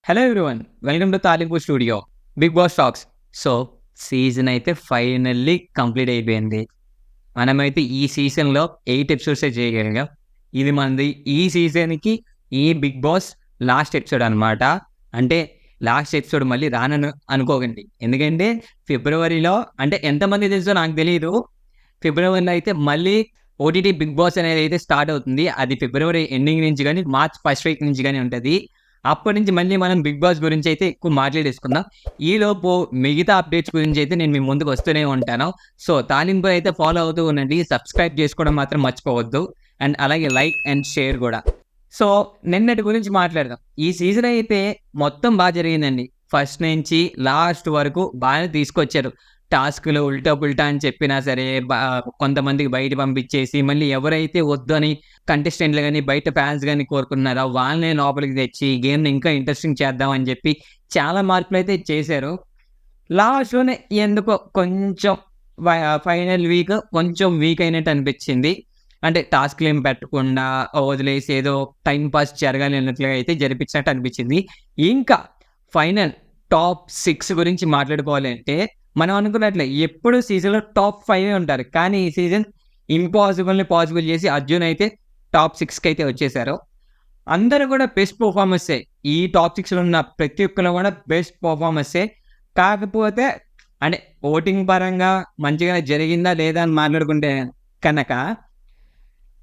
Hello everyone. Welcome to Thalimpu studio. Bigg Boss talks. So, season అయితే finally complete అయిపోయింది. మనమైతే ఈ సీజన్‌లో 8 ఎపిసోడ్సే చేయగలిగాం. ఇది మనది ఈ సీజన్‌కి ఈ బిగ్ బాస్ లాస్ట్ ఎపిసోడ్ అనమాట. అంటే లాస్ట్ ఎపిసోడ్ మళ్ళీ రానను అనుకోకండి. ఎందుకంటే ఫిబ్రవరిలో అంటే ఎంతమందికి తెలుసో నాకు తెలీదు. ఫిబ్రవరిలో అయితే మళ్ళీ ఓటీటీ బిగ్ బాస్ అనేదైతే స్టార్ట్ అవుతుంది. అది ఫిబ్రవరి ఎండింగ్ నుంచి గాని, మార్చ్ ఫస్ట్ వీక్ నుంచి గాని ఉంటది. అప్పటి నుంచి మళ్ళీ మనం బిగ్ బాస్ గురించి అయితే ఎక్కువ మాట్లాడేసుకుందాం. ఈలోపు మిగతా అప్డేట్స్ గురించి అయితే నేను మీ ముందుకు వస్తూనే ఉంటాను. సో, తాలింపు అయితే ఫాలో అవుతూ ఉండండి. సబ్స్క్రైబ్ చేసుకోవడం మాత్రం మర్చిపోవద్దు. అండ్ అలాగే లైక్ అండ్ షేర్ గూడా. సో, నిన్నటి గురించి మాట్లాడదాం. ఈ సీజన్ అయితే మొత్తం జరిగిందండి. ఫస్ట్ నుంచి లాస్ట్ వరకు బాగానే తీసుకొచ్చారు. టాస్క్‌లు ఉల్టా పుల్టా అని చెప్పినా సరే, కొంతమందికి బయట పంపించేసి, మళ్ళీ ఎవరైతే వద్దని కంటెస్టెంట్‌లు గాని, బయట ఫ్యాన్స్ గాని కోరుకుంటున్నారో వాళ్ళనే లోపలికి తెచ్చి గేమ్‌ని ఇంకా ఇంట్రెస్టింగ్ చేద్దాం అని చెప్పి చాలా మార్పులైతే చేశారు. లాస్ట్‌లోనే ఎందుకో కొంచెం వ ఫైనల్ వీక్ కొంచెం వీక్ అయినట్టు అనిపించింది. అంటే టాస్క్‌లేం పెట్టకుండా వదిలేసి ఏదో టైమ్ పాస్ జరగాలి అన్నట్లుగా అయితే జరిపించినట్టు అనిపించింది. ఇంకా ఫైనల్ టాప్ 6 గురించి మాట్లాడుకోవాలి అంటే మనం అనుకున్నట్లే ఎప్పుడు సీజన్‌లో టాప్ 5 ఉంటారు. కానీ ఈ సీజన్ ఇంపాసిబుల్‌ని పాసిబుల్ చేసి అర్జున్ అయితే టాప్ 6కి అయితే వచ్చేసారు. అందరూ కూడా బెస్ట్ పెర్ఫార్మర్సే. ఈ టాప్ 6లో ఉన్న ప్రతి ఒక్కరు కూడా బెస్ట్ పెర్ఫార్మర్సే. కాకపోతే అంటే ఓటింగ్ పరంగా మంచిగా జరిగిందా లేదా అని మాట్లాడుకుంటే కనుక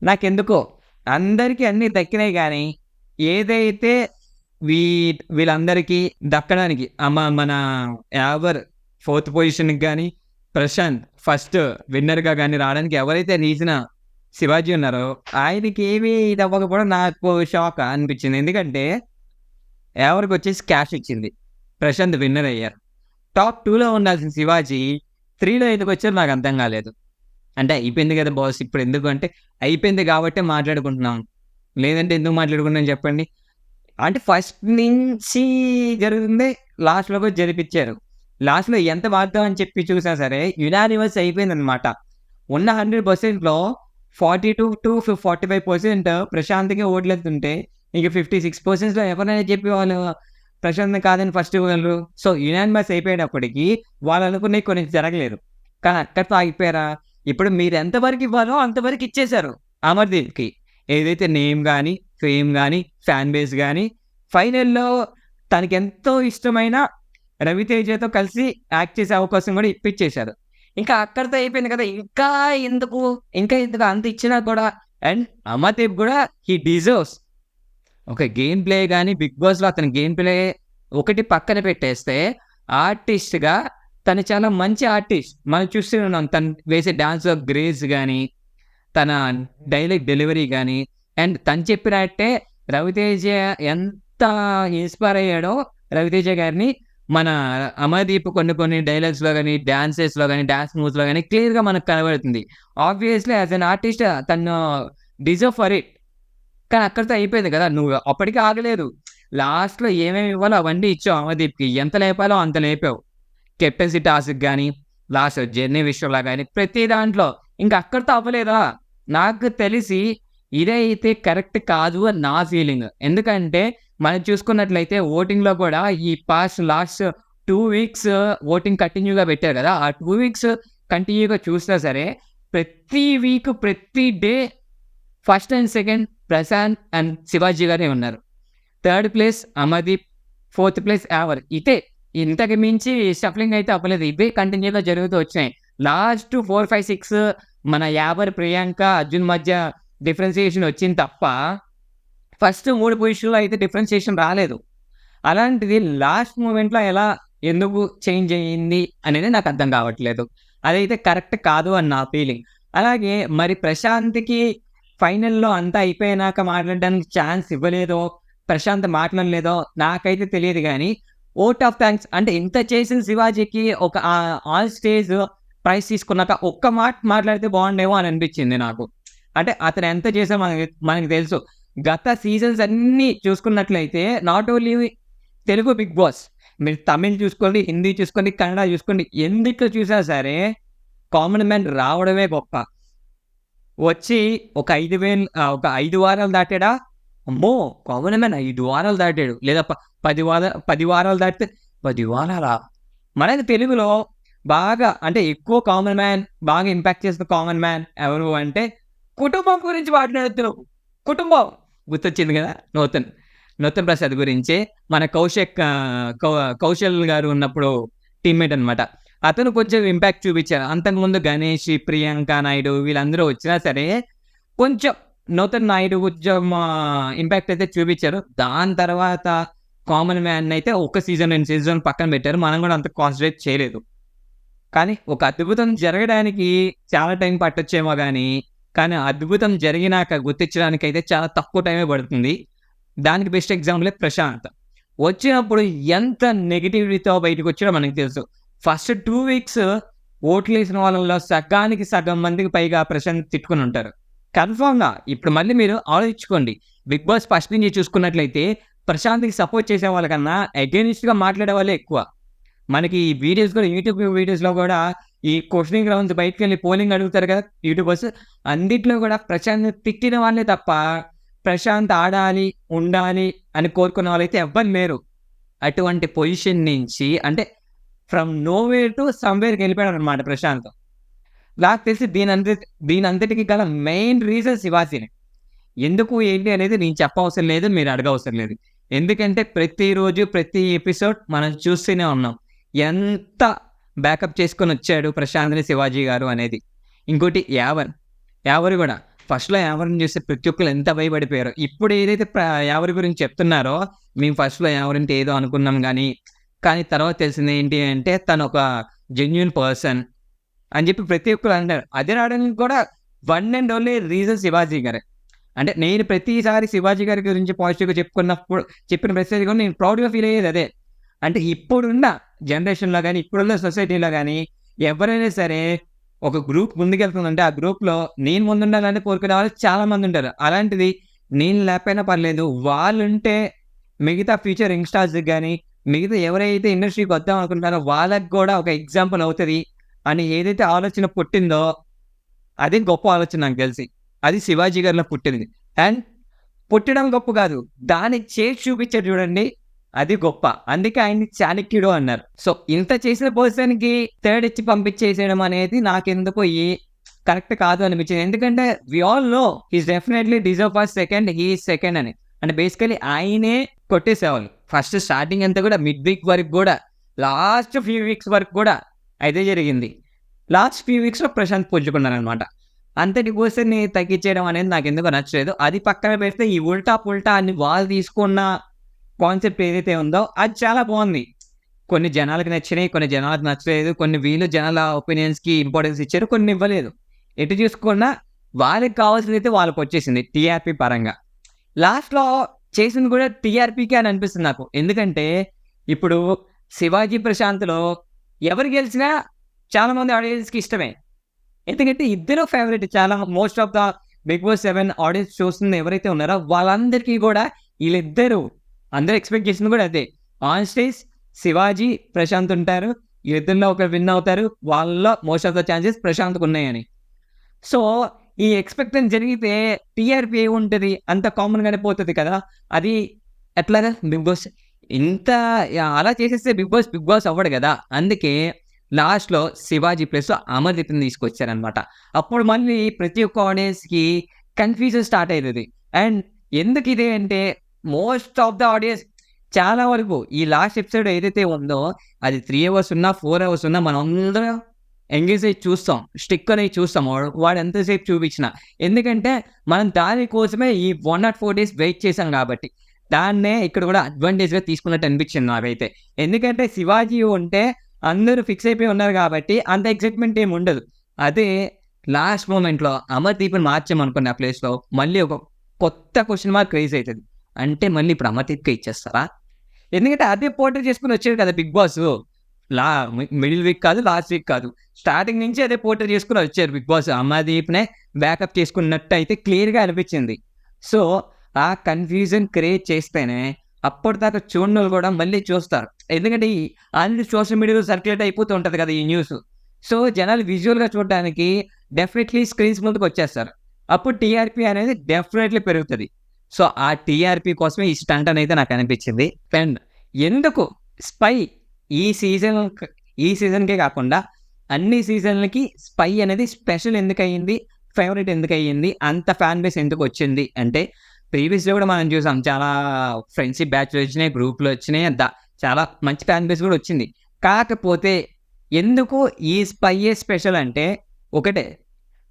నాకెందుకో అందరికి అన్నీ దక్కినాయి గానీ ఏదైతే వీ వీళ్ళందరికీ దక్కడానికి మన యావర్ ఫోర్త్ పొజిషన్‌కి గాని, ప్రశాంత్ ఫస్ట్ విన్నర్‌గా గాని రావడానికి ఎవరైతే రీజన్ శివాజీ ఉన్నారో, ఆయనకేమి ఇది అవ్వకపోవడం నాకు షాక్ అనిపించింది. ఎందుకంటే, యావర్‌కొచ్చేసి క్యాష్ ఇచ్చింది. ప్రశాంత్ విన్నర్ అయ్యారు. టాప్ 2లో ఉండాల్సిన శివాజీ 3లో ఎందుకొచ్చారో నాకు అర్థం కాలేదు. అంటే అయిపోయింది కదా బాస్! ఇప్పుడు ఎందుకు అంటే, అయిపోయింది కాబట్టే మాట్లాడుకుంటున్నాం. లేదంటే ఎందుకు మాట్లాడుకున్నాం చెప్పండి? అంటే ఫస్ట్ నుంచి జరుగుతుంది లాస్ట్‌లో కూడా జరిపిచ్చారు. లాస్ట్‌లో ఎంత వాగ్దానం అని చెప్పి చూసినా సరే యునానిమస్ అయిపోయిందనమాట. ఉన్న 100%లో 42-45% ప్రశాంత్‌కే ఓట్లేస్తుంటే ఇంక 56%లో ఎవరైనా చెప్పేవాళ్ళు ప్రశాంత్‌ని కాదని ఫస్ట్ ఇవ్వగలరు. సో, యునానిమస్ అయిపోయేటప్పటికి వాళ్ళు అనుకున్నయి కొన్ని జరగలేదు. కానీ అక్కడితో ఆగిపోయారా? ఇప్పుడు మీరు ఎంత వరకు ఇవ్వాలో అంతవరకు ఇచ్చేశారు అమర్‌దీప్‌కి. ఏదైతే నేమ్ గాని, ఫేమ్ గాని, ఫ్యాన్ బేస్ గాని ఫైనల్‌లో తనకెంతో ఇష్టమైన రవితేజతో కలిసి యాక్ట్ చేసే అవకాశం కూడా ఇప్పిచ్చేశారు. ఇంకా అక్కడితో అయిపోయింది కదా! ఇంకా ఎందుకు అంత ఇచ్చినా కూడా అండ్ అమర్‌దీప్ గూడా హి డిజర్వ్స్. ఒక గేమ్ ప్లే గాని, బిగ్ బాస్‌లో అతని గేమ్ ప్లే ఒకటి పక్కన పెట్టేస్తే, ఆర్టిస్ట్‌గా తను చాలా మంచి ఆర్టిస్ట్. మనం చూస్తూనే ఉన్నాం. తను వేసే డాన్స్‌లో గ్రేస్ గాని, తన డైలాగ్ డెలివరీ గాని, అండ్ తను చెప్పినట్టే రవితేజ ఎంత ఇన్‌స్పైర్ అయ్యాడో రవితేజ గారిని మన అమర్‌దీప్ కొన్ని డైలాగ్స్‌లో గాని, డాన్స్ మూవ్స్‌లో గాని క్లియర్‌గా మనకు కనబడుతుంది. ఆబ్వియస్‌లీ యాస్ ఎన్ ఆర్టిస్ట్ తను డిజర్వ్ ఫర్ ఇట్. కానీ అక్కడితో అయిపోయింది కదా! నువ్వు అప్పటికి ఆగలేదు. లాస్ట్‌లో ఏమేమి ఇవ్వాలో అవన్నీ ఇచ్చావు అమర్‌దీప్‌కి. ఎంత లేపాలో అంత లేపావు. కెప్టెన్సీ టాస్క్ గాని, లాస్ట్ జర్నీ విషయంలో గాని, ప్రతి దాంట్లో. ఇంక అక్కడితో అవ్వలేదా? నాకు తెలిసి ఇదైతే కరెక్ట్ కాదు అని నా ఫీలింగ్. ఎందుకంటే మనం చూసుకున్నట్లయితే ఓటింగ్‌లో కూడా ఈ లాస్ట్ 2 వీక్స్ ఓటింగ్ కంటిన్యూగా పెట్టారు కదా! ఆ 2 వీక్స్ కంటిన్యూగా చూసినా సరే, ప్రతి వీక్, ప్రతి day first and second Prashanth and Shivaji గారే ఉన్నారు. Third place Amardeep, fourth place Yawar. ఇంతకు మించి షఫ్లింగ్ అయితే అవ్వలేదు. ఇవే కంటిన్యూగా జరుగుతూ వచ్చినాయి. లాస్ట్ 4, 5, 6 మన యావర్, ప్రియాంక, అర్జున్ మధ్య డిఫరెన్షియేషన్ వచ్చింది తప్ప, ఫస్ట్ 3 పొజిషన్‌లో అయితే డిఫరెన్షియేషన్ రాలేదు. అలాంటిది లాస్ట్ మూమెంట్‌లో ఎందుకు చేంజ్ అయింది అనేది నాకు అర్థం కావట్లేదు. అదైతే కరెక్ట్ కాదు అని నా ఫీలింగ్. అలాగే మరి ప్రశాంత్‌కి ఫైనల్‌లో అంతా అయిపోయినాక మాట్లాడడానికి ఛాన్స్ ఇవ్వలేదో, ప్రశాంత్ మాట్లాడలేదో నాకైతే తెలీదు గానీ, వోట్ ఆఫ్ థాంక్స్ అంటే ఇంత చేసిన శివాజీకి ఒక ఆన్ స్టేజ్ ప్రైజ్ తీసుకున్నాక ఒక్క మాట మాట్లాడితే బాగుండేమో అని అనిపించింది నాకు. అంటే అతను ఎంత చేసాడో మనకి తెలుసు. గత సీజన్స్ అన్నీ చూసుకున్నట్లయితే not only Telugu Bigg Boss, మీరు తమిళ్ చూసుకోండి, హిందీ చూసుకోండి, కన్నడ చూసుకోండి, ఎందులో చూసినా సరే కామన్ మ్యాన్ రావడమే గొప్ప. వచ్చి ఒక 5,000 ఒక 5 వారాలు దాటాడా? అమ్మో! కామన్ మ్యాన్ 5 వారాలు దాటాడు. లేదా 10 వారాలు దాటితే 10 వారాలా? మనకి తెలుగులో బాగా అంటే ఎక్కువ కామన్ మ్యాన్, బాగా ఇంపాక్ట్ చేసిన కామన్ మ్యాన్ ఎవరు అంటే కుటుంబం గురించి మాట్లాడుతున్నావు. కుటుంబం గుర్తొచ్చింది గదా! నూతన్ ప్రసాద్ గురించే మన కౌశల్ గారు ఉన్నప్పుడు టీమ్‌మేట్ అనమాట. అతను కొంచెం ఇంపాక్ట్ చూపిచ్చారు. అంతకుముందు గణేష్, ప్రియాంక నాయుడు వీళ్ళందరూ వచ్చినా సరే కొంచెం నూతన్ నాయుడు కొంచెం ఇంపాక్ట్ అయితే చూపిచ్చారు. దాని తర్వాత కామన్ మ్యాన్ అయితే ఒక సీజన్, 2 సీజన్ పక్కన పెట్టారు. మనం గూడా అంత కాన్సంట్రేట్ చేయలేదు. కానీ ఒక అద్భుతం జరగడానికి చాలా టైం పట్టొచ్చేమో గానీ, కానీ అద్భుతం జరిగినాక గుర్తించడానికైతే చాలా తక్కువ టైమే పడుతుంది. దానికి బెస్ట్ ఎగ్జాంపులే ప్రశాంత్. వచ్చినప్పుడు ఎంత నెగటివిటీతో బయటకొచ్చాడో మనకు తెలుసు. ఫస్ట్ 2 వీక్స్ ఓట్లేసిన వాళ్ళలో సగానికి సగం మందికి పైగా ప్రశాంత్ తిట్టుకొనుంటారు. కన్ఫర్మ్‌గా ఇప్పుడు మళ్ళీ మీరు ఆలోచించుకోండి. 'బిగ్ బాస్' ఫస్ట్ నుంచి చూసుకున్నట్లయితే ప్రశాంత్‌కి సపోర్ట్ చేసే వాళ్ళకన్నా అగైనిస్ట్‌గా మాట్లాడే వాళ్ళే ఎక్కువ. మనకి ఈ వీడియోస్ కూడా యూట్యూబ్ వీడియోస్‌లో గూడా ఈ క్వెషనింగ్ రౌండ్స్ బయటికెళ్ళి పోలింగ్ అడుగుతారు కదా యూట్యూబర్స్. అన్నిట్లో గూడా ప్రశాంత్‌ని తిట్టిన వాళ్ళే తప్ప, ప్రశాంత్ ఆడాలి, ఉండాలి అని కోరుకున్న వాళ్ళైతే ఎవ్వరు లేరు. అటువంటి పొజిషన్ నుంచి అంటే ఫ్రమ్ నోవేర్ టు సమ్‌వేర్‌కెళ్ళిపోయాడనమాట ప్రశాంత్. నాకు తెలిసి దీనంతటికి గల మెయిన్ రీజన్ శివాజీనే. ఎందుకు ఏంటి అనేది నేను చెప్పవసరం లేదు. మీరు అడగవసరం లేదు. ఎందుకంటే ప్రతిరోజు, ప్రతి ఎపిసోడ్ మనం చూస్తూనే ఉన్నాం. ఎంత బ్యాకప్ చేసుకొనొచ్చాడు ప్రశాంత్‌ని శివాజీ గారు అనేది. ఇంకోటి యావర్ గూడా. ఫస్ట్‌లో యావర్‌ని చూసి ప్రతి ఒక్కళ్ళు ఎంత భయపడిపోయారో. ఇప్పుడు ఏదైతే యావర్ గురించి చెప్తున్నారో, మేము ఫస్ట్‌లో యావరంటే ఏదో అనుకున్నాం గానీ, కానీ తర్వాత తెలిసింది ఏంటి అంటే తనొక జెన్యూన్ పర్సన్ అని చెప్పి ప్రతి ఒక్కరు అంటారు. అది రావడానికి కూడా one and only reason Shivaji గారే. అంటే నేను ప్రతిసారి శివాజీ గారి గురించి పాజిటివ్‌గా చెప్పిన ప్రతిసారి కూడా నేను ప్రౌడ్‌గా ఫీల్ అయ్యేది అదే. అంటే ఇప్పుడున్న జనరేషన్‌లో గాని, ఇప్పుడున్న సొసైటీలో గాని ఎవరైనా సరే ఒక గ్రూప్ ముందుకెళ్తుందంటే ఆ గ్రూప్‌లో నేను ముందుండాలని కోరుకునే వాళ్ళు చాలా మందుంటారు. అలాంటిది నేను లేకపోయినా పర్లేదు. వాళ్ళుంటే మిగతా ఫ్యూచర్ యంగ్‌స్టార్స్‌కి గాని, మిగతా ఎవరైతే ఇండస్ట్రీకి వద్దాం అనుకుంటున్నారో వాళ్ళకి గూడా ఒక ఎగ్జాంపుల్ అవుతది అని ఏదైతే ఆలోచన పుట్టిందో అది గొప్ప ఆలోచన నాకు తెలిసి. అది శివాజీ గారిలో పుట్టింది. అండ్ పుట్టడం గొప్ప కాదు. దాన్ని చేసి చూపించాడు చూడండి అది గొప్ప. అందుకే ఆయన్ని చాణక్యుడు అన్నారు. సో ఇంత చేసిన పర్సన్‌కి థర్డ్ ఇచ్చి పంపించేసేయడం అనేది నాకెందుకో కరెక్ట్ కాదు అనిపించింది. ఎందుకంటే we all know he is definitely deserve for second. He is second అని. అంటే బేసికల్లీ ఆయనే కొట్టేసేవాళ్ళు. ఫస్ట్ స్టార్టింగ్ అంతా కూడా మిడ్ వీక్ వరకు కూడా లాస్ట్ ఫ్యూ వీక్స్ వరకు కూడా అదే జరిగింది. లాస్ట్ ఫ్యూ వీక్స్‌లో ప్రశాంత్ పుంజుకున్నారనమాట. అంతటి పర్సన్‌ని తగ్గించేయడం అనేది నాకెందుకో నచ్చలేదు. అది పక్కన పెడితే ఈ ఉల్టా పుల్టా అని వాళ్ళు తీసుకున్న కాన్సెప్ట్ ఏదైతే ఉందో అది చాలా బావుంది. కొన్ని జనాలకి నచ్చినాయి, కొన్ని జనాలకు నచ్చలేదు. కొన్ని వీళ్ళు జనాల ఒపీనియన్స్‌కి ఇంపార్టెన్స్ ఇచ్చారు, కొన్ని ఇవ్వలేదు. ఎటు చూసుకున్నా వాళ్ళకి కావాల్సిందైతే వాళ్ళకొచ్చేసింది టీఆర్‌పీ పరంగా. లాస్ట్‌లో చేసింది కూడా టీఆర్‌పీకే అని అనిపిస్తుంది నాకు. ఎందుకంటే ఇప్పుడు 'శివాజీ ప్రశాంత్‌లో' ఎవరు గెలిచినా చాలా మంది ఆడియన్స్‌కి ఇష్టమే. ఎందుకంటే ఇద్దరు ఫేవరెట్. చాలా most of the 'Bigg Boss 7' audience చూస్తుంది ఎవరైతే ఉన్నారో వాళ్ళందరికీ కూడా ఈళ్ళిద్దరూ అందరూ ఎక్స్‌పెక్ట్ చేసింది కూడా అదే. ఆన్ స్టేజ్ శివాజీ, ప్రశాంత్ ఉంటారు. వీళ్ళిద్దరిలో ఒకరు విన్ అవుతారు. వాళ్ళలో మోస్ట్ ఆఫ్ ద ఛాన్సెస్ ప్రశాంత్‌కున్నాయని. సో, ఈ ఎక్స్‌పెక్టెన్స్ జరిగితే టీఆర్‌పీ ఏముంటది? అంత కామన్‌గానే పోతది కదా! అది ఎట్లాగా 'బిగ్ బాస్' ఇంత అలా చేసేస్తే 'బిగ్ బాస్' అవ్వడు గదా! అందుకే లాస్ట్‌లో శివాజీ ప్లస్ అమర్‌దీప్‌ని తీసుకొచ్చారనమాట. అప్పుడు మళ్ళీ ప్రతి ఒక్క ఆడియన్స్‌కి కన్‌ఫ్యూజన్ స్టార్ట్ అయితది. అండ్ ఎందుకిది అంటే మోస్ట్ ఆఫ్ ద ఆడియన్స్ చాలా వరకు ఈ లాస్ట్ ఎపిసోడ్ ఏదైతే ఉందో అది 3 అవర్స్ ఉన్నా, 4 అవర్స్ ఉన్నా మనమందరం ఎంగేజ్ అయ్యి చూస్తాం. స్టిక్ అనేది చూస్తాం. వాడు ఎంతసేపు చూపించినా. ఎందుకంటే మనం దాని కోసమే ఈ 104 డేస్ వెయిట్ చేశాం కాబట్టి. దాన్నే ఇక్కడ కూడా అడ్వాంటేజ్‌గా తీసుకున్నట్టు అనిపించింది నాకైతే. ఎందుకంటే శివాజీ ఉంటే అందరూ ఫిక్స్ అయిపోయి ఉన్నారు కాబట్టి అంత ఎక్సైట్‌మెంట్ ఏమి ఉండదు. అదే లాస్ట్ మొమెంట్‌లో అమర్‌దీప్‌ని మార్చామనుకోండి ఆ ప్లేస్‌లో మళ్ళీ ఒక కొత్త క్వెషన్ మార్క్ రైజ్ అయితది. అంటే మళ్ళీ ఇప్పుడు అమర్‌దీప్‌కే ఇచ్చేస్తారా? ఎందుకంటే అదే పోర్ట్రే చేసుకొని వచ్చాడు కదా 'బిగ్ బాస్.' లా మిడిల్ వీక్ కాదు, లాస్ట్ వీక్ కాదు. స్టార్టింగ్ నుంచి అదే పోర్ట్రే చేసుకొని వచ్చారు 'బిగ్ బాస్.' అమర్‌దీప్‌నే బ్యాకప్ చేసుకున్నట్టయితే క్లియర్‌గా అనిపించింది. సో, ఆ కన్‌ఫ్యూజన్ క్రియేట్ చేస్తేనే అప్పటిదాకా చూడనోళ్ళు కూడా మళ్ళీ చూస్తారు. ఎందుకంటే ఈ ఆల్రెడీ సోషల్ మీడియాలో సర్క్యులేట్ అయిపోతూ ఉంటది కదా! ఈ న్యూస్. సో, జనాలు విజువల్‌గా చూడడానికి డెఫినెట్‌లీ స్క్రీన్స్ ముందుకొచ్చేస్తారు. అప్పుడు టీఆర్‌పీ అనేది డెఫినెట్‌లీ పెరుగుతది. సో, ఆ టీఆర్‌పీ కోసమే ఈ స్టంట్ అనేది నాకనిపించింది. అండ్ ఎందుకు 'స్పై' ఈ సీజన్ ఈ సీజన్‌కే కాకుండా అన్ని సీజన్‌లకి 'స్పై' అనేది స్పెషల్ ఎందుకయింది? ఫేవరెట్ ఎందుకయ్యింది? అంత ఫ్యాన్ బేస్ ఎందుకొచ్చింది? అంటే ప్రీవియస్‌లో కూడా మనం చూసాం. చాలా ఫ్రెండ్‌షిప్ బ్యాచ్‌లు వచ్చినాయి, గ్రూప్‌లు వచ్చినాయి. చాలా మంచి ఫ్యాన్ బేస్ కూడా వచ్చింది. కాకపోతే ఎందుకు ఈ 'స్పైయే' స్పెషల్ అంటే ఒకటే,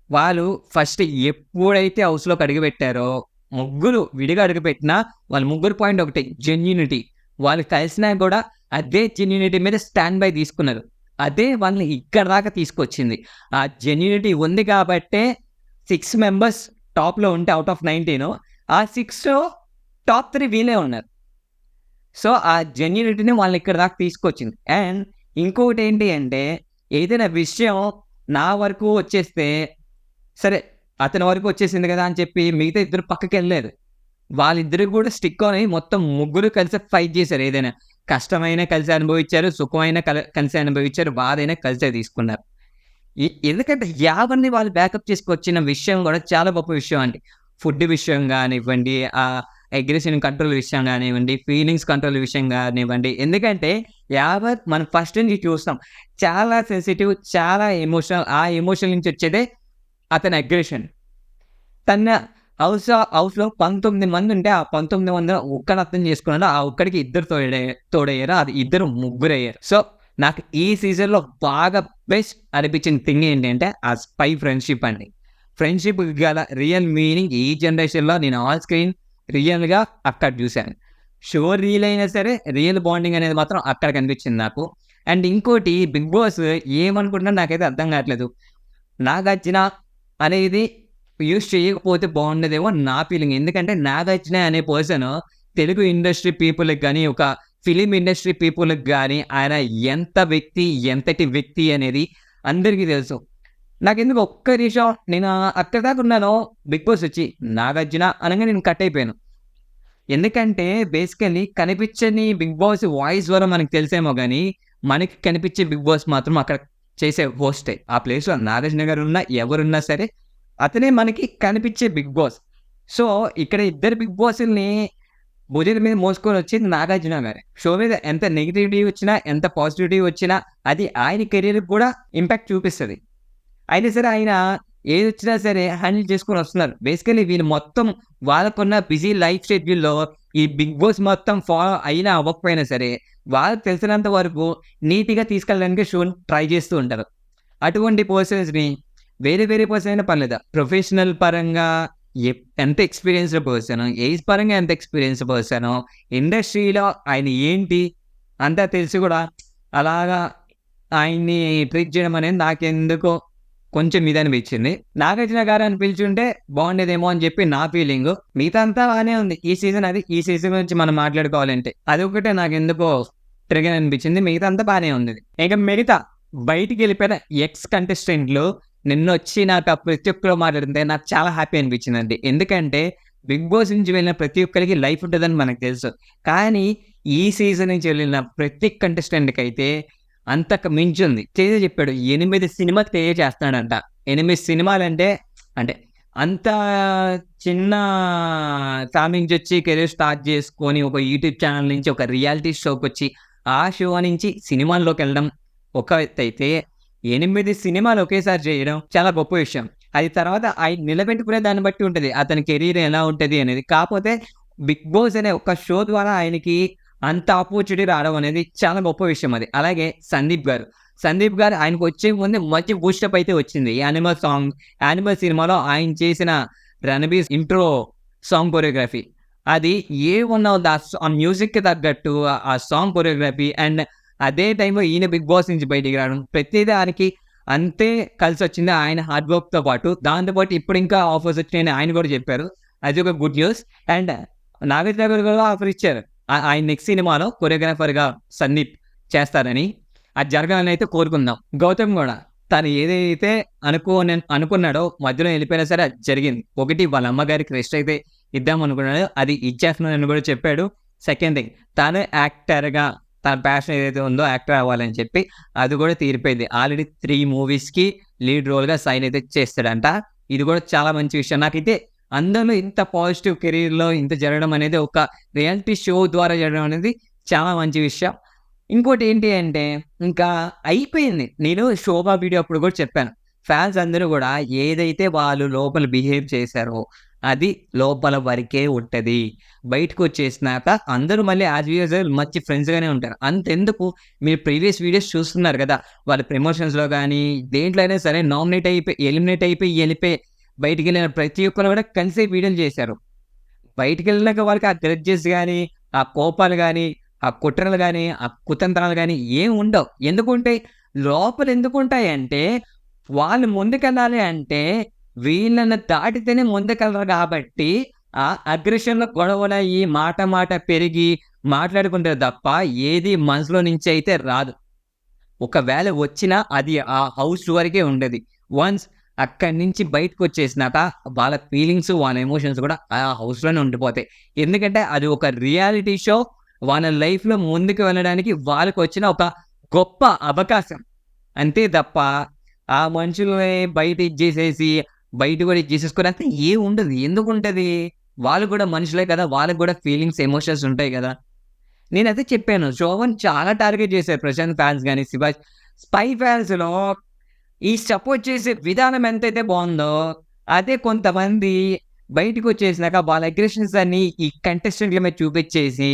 వాళ్ళు ఫస్ట్ ఎప్పుడైతే హౌస్‌లోకి అడుగుపెట్టారో, ముగ్గురు విడిగా అడుగుపెట్టినా వాళ్ళ ముగ్గురు పాయింట్ ఒకటే జెన్యూనిటీ. వాళ్ళు కలిసినా కూడా అదే జెన్యూనిటీ మీద స్టాండ్ బై తీసుకున్నారు. అదే వాళ్ళని ఇక్కడి దాకా తీసుకొచ్చింది. ఆ జెన్యూనిటీ ఉంది కాబట్టే 6 మెంబర్స్ టాప్‌లో ఉంటే ఔట్ ఆఫ్ 19 ఆ 6లో టాప్ 3 వీళ్ళే ఉన్నారు. సో, ఆ జెన్యూనిటీని వాళ్ళని ఇక్కడి దాకా తీసుకొచ్చింది. అండ్ ఇంకొకటేంటి అంటే ఏదైనా విషయం నా వరకు వచ్చేస్తే సరే, అతని వరకు వచ్చేసింది కదా అని చెప్పి మిగతా ఇద్దరు పక్కకెళ్ళలేదు. వాళ్ళిద్దరికి కూడా స్టిక్ అని మొత్తం ముగ్గురు కలిసి ఫైట్ చేశారు ఏదైనా. కష్టమైనా కలిసి అనుభవించారు, సుఖమైనా కలిసి అనుభవించారు, బాధైనా కలిసే తీసుకున్నారు. ఎందుకంటే యావన్ని వాళ్ళు బ్యాకప్ చేసుకొచ్చిన విషయం కూడా చాలా గొప్ప విషయం అండి. ఫుడ్ విషయం గానివ్వండి, అగ్రెషన్ కంట్రోల్ విషయం గానివ్వండి, ఫీలింగ్స్ కంట్రోల్ విషయం గానివ్వండి. ఎందుకంటే మనం ఫస్ట్ నుంచి చూస్తాం. చాలా సెన్సిటివ్, చాలా ఎమోషనల్. ఆ ఎమోషన్ నుంచి వచ్చేదే అతని అగ్రెషన్. తన హౌస్‌లో 19 మందుంటే, ఆ 19 మందిలో ఒక్కడిని అర్థం చేసుకున్నాడు. ఆ ఒక్కడికి ఇద్దరు తోడయ్యారు. అది ఇద్దరు ముగ్గురయ్యారు. సో, నాకు ఈ సీజన్‌లో బాగా బెస్ట్ అనిపించిన థింగ్ ఏంటంటే, ఆ స్పై ఫ్రెండ్‌షిప్ అండి. ఫ్రెండ్‌షిప్‌కి గల రియల్ మీనింగ్ ఈ జనరేషన్‌లో నేను ఆన్ స్క్రీన్ రియల్‌గా అక్కడ చూశాను. షో రీల్ అయినా సరే, రియల్ బాండింగ్ అనేది మాత్రం అక్కడ కనిపించింది నాకు. అండ్ ఇంకోటి 'బిగ్ బాస్' ఏమనుకుంటున్నారో నాకైతే అర్థం కావట్లేదు. 'నాగార్జున' అనేది యూజ్ చేయకపోతే బాగుండేదేమో నా ఫీలింగ్. ఎందుకంటే 'నాగార్జున' అనే పర్సన్ తెలుగు ఇండస్ట్రీ పీపుల్‌కి గాని, ఒక ఫిల్మ్ ఇండస్ట్రీ పీపుల్‌కి గాని ఆయన ఎంతటి వ్యక్తి అనేది అందరికీ తెలుసు. నాకెందుకో ఒక్క నిమిషం నేను అక్కడి దాకా ఉన్నాను. 'బిగ్ బాస్' వచ్చి 'నాగార్జున' అనంగానే నేను కట్ అయిపోయాను. ఎందుకంటే బేసికల్లీ కనిపించని 'బిగ్ బాస్' వాయిస్ ద్వారా మనకు తెలిసేమో గాని, మనకి కనిపించే 'బిగ్ బాస్' మాత్రం అక్కడ చేసే హోస్టే. ఆ ప్లేస్‌లో 'నాగార్జున' గారున్నా, ఎవరున్నా సరే అతనే మనకి కనిపించే 'బిగ్ బాస్.' సో, ఇక్కడ ఇద్దరు 'బిగ్ బాస్‌ల్ని' భుజాల మీద మోసుకొనొచ్చింది 'నాగార్జున' గారే. షో మీద ఎంత నెగటివిటీ వచ్చినా, ఎంత పాజిటివిటీ వచ్చినా అది ఆయన కెరియర్‌కి కూడా ఇంపాక్ట్ చూపిస్తది. అయినా సరే ఆయన ఏదొచ్చినా సరే హ్యాండిల్ చేసుకొని వస్తున్నారు. బేసికల్లీ వీళ్ళు మొత్తం వాళ్ళకున్న బిజీ లైఫ్ షెడ్యూల్‌లో ఈ 'బిగ్ బాస్' మొత్తం ఫాలో అయినా అవ్వకపోయినా సరే, వాళ్ళకి తెలిసినంత వరకు నీట్‌గా తీసుకెళ్ళడానికి షోని ట్రై చేస్తూ ఉంటారు. అటువంటి పర్సన్స్‌ని వేరే పర్సన్ అయినా పర్లేదు. ప్రొఫెషనల్ పరంగా ఎంత ఎక్స్‌పీరియన్స్‌డ్ పర్సను, ఏజ్ పరంగా ఎంత ఎక్స్‌పీరియన్స్‌డ్ పర్సను, ఇండస్ట్రీలో ఆయన ఏంటి అంతా తెలిసి కూడా అలాగా ఆయన్ని ట్రీట్ చేయడం అనేది నాకెందుకో కొంచెం ఇదనిపించింది. 'నాగార్జున' గారు అని పిలిచుంటే బాగుండేదేమో అని చెప్పి నా ఫీలింగు. మిగతా అంతా బానే ఉంది. ఈ సీజన్ గురించి మనం మాట్లాడుకోవాలంటే. అదొక్కటే నాకెందుకో ట్రిగ్గర్ అనిపించింది. మిగతా అంతా బానే ఉంది. ఇక మిగతా బయటికెళ్ళిపోయిన ఎక్స్ కంటెస్టెంట్‌లు నిన్నొచ్చి నాకు ఆ ప్రతి ఒక్కరు మాట్లాడితే నాకు చాలా హ్యాపీ అనిపించిందండి. ఎందుకంటే 'బిగ్ బాస్' నుంచి వెళ్ళిన ప్రతి ఒక్కరికి లైఫ్ ఉంటదని మనకు తెలుసు. కానీ ఈ సీజన్ నుంచి వెళ్ళిన ప్రతి కంటెస్టెంట్‌కైతే అంతకు మించుంది. తేజ చెప్పాడు 8 సినిమాలు తేజ చేస్తున్నాడంట. 8 సినిమాలంటే అంటే అంత చిన్న ఫ్యామిలీ నుంచొచ్చి కెరీర్ స్టార్ట్ చేసుకొని ఒక యూట్యూబ్ ఛానల్ నుంచి ఒక రియాలిటీ షోకొచ్చి, ఆ షో నుంచి సినిమాల్లోకెళ్ళడం ఒక ఎత్తైతే 8 సినిమాలు ఒకేసారి చేయడం చాలా గొప్ప విషయం. అది తర్వాత ఆయన నిలబెట్టుకునే దాన్ని బట్టి ఉంటది. అతని కెరీర్ ఎలా ఉంటది అనేది. కాపోతే 'బిగ్ బాస్' అనే ఒక షో ద్వారా ఆయనకి అంత ఆపర్చునిటీ రావడం అనేది చాలా గొప్ప విషయం అది. అలాగే సందీప్ గారు ఆయనకొచ్చే ముందే మంచి బూస్టప్ అయితే వచ్చింది. 'యానిమల్' సినిమాలో ఆయన చేసిన 'రణబీర్' ఇంట్రో సాంగ్ కొరియోగ్రఫీ. అది ఏమున్నా ఆ మ్యూజిక్‌కి తగ్గట్టు ఆ సాంగ్ కొరియోగ్రఫీ అండ్ అదే టైంలో ఈయన 'బిగ్ బాస్' నుంచి బయటికి రావడం. ప్రతి దానికి అంతే కలిసొచ్చింది ఆయన హార్డ్ వర్క్‌తో పాటు. దాంతో పాటు ఇప్పుడు ఇంకా ఆఫర్స్ వచ్చినాయని ఆయన కూడా చెప్పారు. అది ఒక గుడ్ న్యూస్. అండ్ నాగార్జున గారు కూడా ఆఫర్ ఇచ్చారు. ఆయన నెక్స్ట్ సినిమాలో కొరియోగ్రాఫర్‌గా సందీప్ చేస్తారని. అది జరగాలని అయితే కోరుకుందాం. గౌతమ్ గూడా తను ఏదైతే అనుకున్నాడో మధ్యలో ఎళ్ళిపోయినా సరే అది జరిగింది. ఒకటి వాళ్ళ అమ్మగారికి రెస్ట్ అయితే ఇద్దామనుకున్నాడో అది ఇచ్చేస్తున్నానని కూడా చెప్పాడు. సెకండ్ థింగ్ తను యాక్టర్‌గా తన ప్యాషన్ ఏదైతే ఉందో యాక్టర్ అవ్వాలని చెప్పి అది కూడా తీరిపోయింది. ఆల్రెడీ 3 మూవీస్‌కి లీడ్ రోల్‌గా సైన్ అయితే చేస్తాడంట. ఇది కూడా చాలా మంచి విషయం. నాకైతే అందరిలో ఇంత పాజిటివ్ కెరీర్‌లో ఇంత జరగడం అనేది ఒక రియాలిటీ షో ద్వారా జరగడం అనేది చాలా మంచి విషయం. ఇంకోటి ఏంటి అంటే, ఇంకా అయిపోయింది. నేను 'శోభ' వీడియో అప్పుడు కూడా చెప్పాను. ఫ్యాన్స్ అందరూ గూడా ఏదైతే వాళ్ళు లోపల బిహేవ్ చేశారో, అది లోపల వరకే ఉంటది. బయటకొచ్చేసినాక అందరూ మళ్ళీ యాజ్ యూజువల్ మంచి ఫ్రెండ్స్‌గానే ఉంటారు. అంతెందుకు మీరు ప్రీవియస్ వీడియోస్ చూస్తున్నారు గదా! వాళ్ళ ప్రమోషన్స్‌లో గానీ, దేంట్లో అయినా సరే నామినేట్ అయిపోయి, ఎళ్ళిపోయి బయటికెళ్ళిన ప్రతి ఒక్కరు గూడా కలిసే వీడియోలు చేశారు. బయటికెళ్ళినాక వాళ్ళకి ఆ గ్రడ్జెస్ గాని, ఆ కోపాలు గాని, ఆ కుట్రలు గాని, ఆ కుతంత్రాలు గాని ఏం ఉండవు. ఎందుకుంటాయి? లోపల ఎందుకుంటాయంటే, వాళ్ళు ముందుకెళ్ళాలి అంటే, వీళ్ళని దాటితేనే ముందుకెళ్ళరు గాబట్టి, ఆ అగ్రెషన్‌లో గొడవలయ్యి, మాట పెరిగి మాట్లాడుకుంటారు తప్ప, ఏది మనసులో నుంచి అయితే రాదు. ఒకవేళ వచ్చినా అది ఆ హౌస్ వరకే ఉండేది. వన్స్ అక్కడి నుంచి బయటకొచ్చేసినాక వాళ్ళ ఫీలింగ్స్, వాళ్ళ ఎమోషన్స్ కూడా ఆ హౌస్‌లోనే ఉండిపోతాయి. ఎందుకంటే అది ఒక రియాలిటీ షో. వాళ్ళ లైఫ్‌లో ముందుకు వెళ్ళడానికి వాళ్ళకొచ్చిన ఒక గొప్ప అవకాశం. అంతే తప్ప ఆ మనుషుల్ని బయట ఇచ్చేసేసి, బయట కూడా ఇచ్చేసేసుకోవడానికి ఏముండదు. ఎందుకుంటది? వాళ్ళు కూడా మనుషులే కదా! వాళ్ళకి కూడా ఫీలింగ్స్, ఎమోషన్స్ ఉంటాయి గదా! నేనదే చెప్పాను. 'శోభన్' చాలా టార్గెట్ చేశారు. 'ప్రశాంత్' ఫ్యాన్స్ గాని, 'స్పై' ఫ్యాన్స్‌లో ఈ సపోర్ట్ చేసే విధానం ఎంతైతే బావుందో, అదే కొంతమంది బయటికొచ్చేసినాక వాళ్ళ అగ్రెషన్స్ అన్నీ ఈ కంటెస్టెంట్‌ల మీద చూపిచ్చేసి,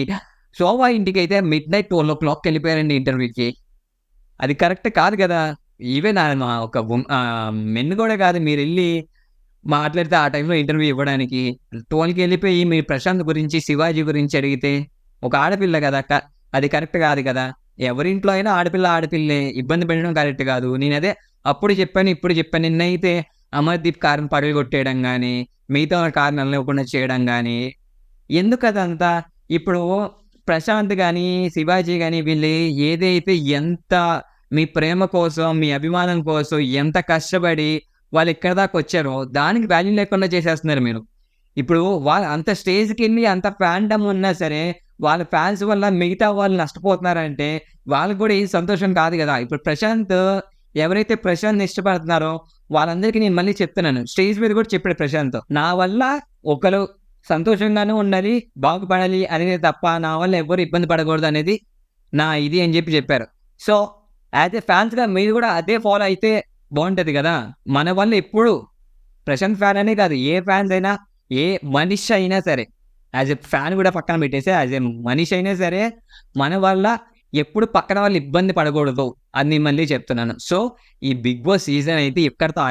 'శోభ' ఇంటికైతే మిడ్‌నైట్ 12:00కెళ్ళిపోయారండి ఇంటర్వ్యూకి. అది కరెక్ట్ కాదు గదా! ఈవెన్ ఒక మెన్ గూడా కాదు మీరెళ్లి మాట్లాడితే ఆ టైంలో ఇంటర్వ్యూ ఇవ్వడానికి. 12కెళ్ళిపోయి మీరు 'ప్రశాంత్' గురించి, 'శివాజీ' గురించి అడిగితే, ఒక ఆడపిల్ల గదా! అది కరెక్ట్ కాదు గదా! ఎవరింట్లో అయినా ఆడపిల్లే. ఇబ్బంది పెట్టడం కరెక్ట్ కాదు. నేనదే అప్పుడు చెప్పాను, ఇప్పుడు చెప్పాను. నిన్నైతే అమర్‌దీప్ కార్‌ని పగలగొట్టేయడం గాని, మిగతా వాళ్ళ కార్‌ని ఎళ్ళనివ్వకుండా చేయడం గాని, ఎందుకదంతా? ఇప్పుడు 'ప్రశాంత్' గాని, 'శివాజీ' గాని వీళ్ళు ఏదైతే ఎంత మీ ప్రేమ కోసం, మీ అభిమానం కోసం ఎంత కష్టపడి వాళ్ళిక్కడి దాకొచ్చారో, దానికి వాల్యూ లేకుండా చేసేస్తున్నారు మీరు. ఇప్పుడు అంత స్టేజ్‌కెళ్ళి అంత ఫాండమ్ ఉన్నా సరే, వాళ్ళ ఫ్యాన్స్ వల్ల మిగతా వాళ్ళు నష్టపోతున్నారంటే, వాళ్ళకి గూడా ఏం సంతోషం కాదు గదా! ఇప్పుడు ఎవరైతే ప్రశాంత్‌ని ఇష్టపడుతున్నారో, వాళ్ళందరికీ నేను మళ్ళీ చెప్తున్నాను. స్టేజ్ మీద గూడా చెప్పాడు ప్రశాంత్. నా వల్ల ఒకళ్ళు సంతోషంగానే ఉండాలి, బాగుపడాలి అనేదే తప్ప, నా వల్ల ఎవ్వరు ఇబ్బంది పడకూడదనేది నా ఇది అని చెప్పారు. సో, యాస్ ఎ ఫ్యాన్స్‌గా మీరు గూడా అదే ఫాలో అయితే బావుంటది గదా! మన వల్ల ఎప్పుడు ప్రశాంత్ ఫ్యాన్ అనే కాదు. ఏ ఫ్యాన్స్ అయినా, ఏ మనిషి అయినా సరే, యాస్ ఎ ఫ్యాన్ గూడా పక్కన పెట్టేసి, యాస్ ఎ మనిషి అయినా సరే, మన వల్ల ఎప్పుడు పక్కన వాళ్ళు ఇబ్బంది పడకూడదు అని నేను మళ్ళీ చెప్తున్నాను. సో, ఈ 'బిగ్ బాస్' సీజన్ అయితే ఇక్కడితో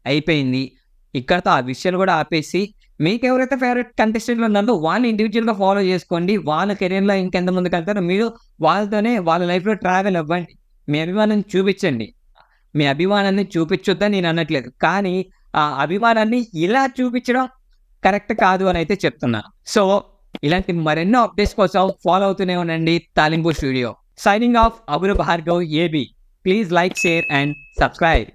అయిపోయింది. ఇక్కడితో ఆ విషయాలు గూడా ఆపేసి, మీకెవరైతే ఫేవరెట్ కంటెస్టెంట్లు ఉన్నారో వాళ్ళని ఇండివిడ్యుయల్‌గా ఫాలో చేసుకోండి. వాళ్ళ కెరియర్‌లో ఇంకెంత ముందుకెళ్తారో మీరు వాళ్ళతోనే వాళ్ళ లైఫ్‌లో ట్రావెల్ అవ్వండి. మీ అభిమానాన్ని చూపిచ్చండి. మీ అభిమానాన్ని చూపిచ్చొద్దని నేను అనట్లేదు. కానీ ఆ అభిమానాన్ని ఇలా చూపిచ్చడం కరెక్ట్ కాదు అనైతే చెప్తున్నా. సో, ఇలాంటి మరెన్నో అప్డేట్స్ కోసం ఫాలో అవుతూనే ఉండండి 'Talimpu Studio'. Signing off Abulu Bhargav AB. Please like, share and subscribe.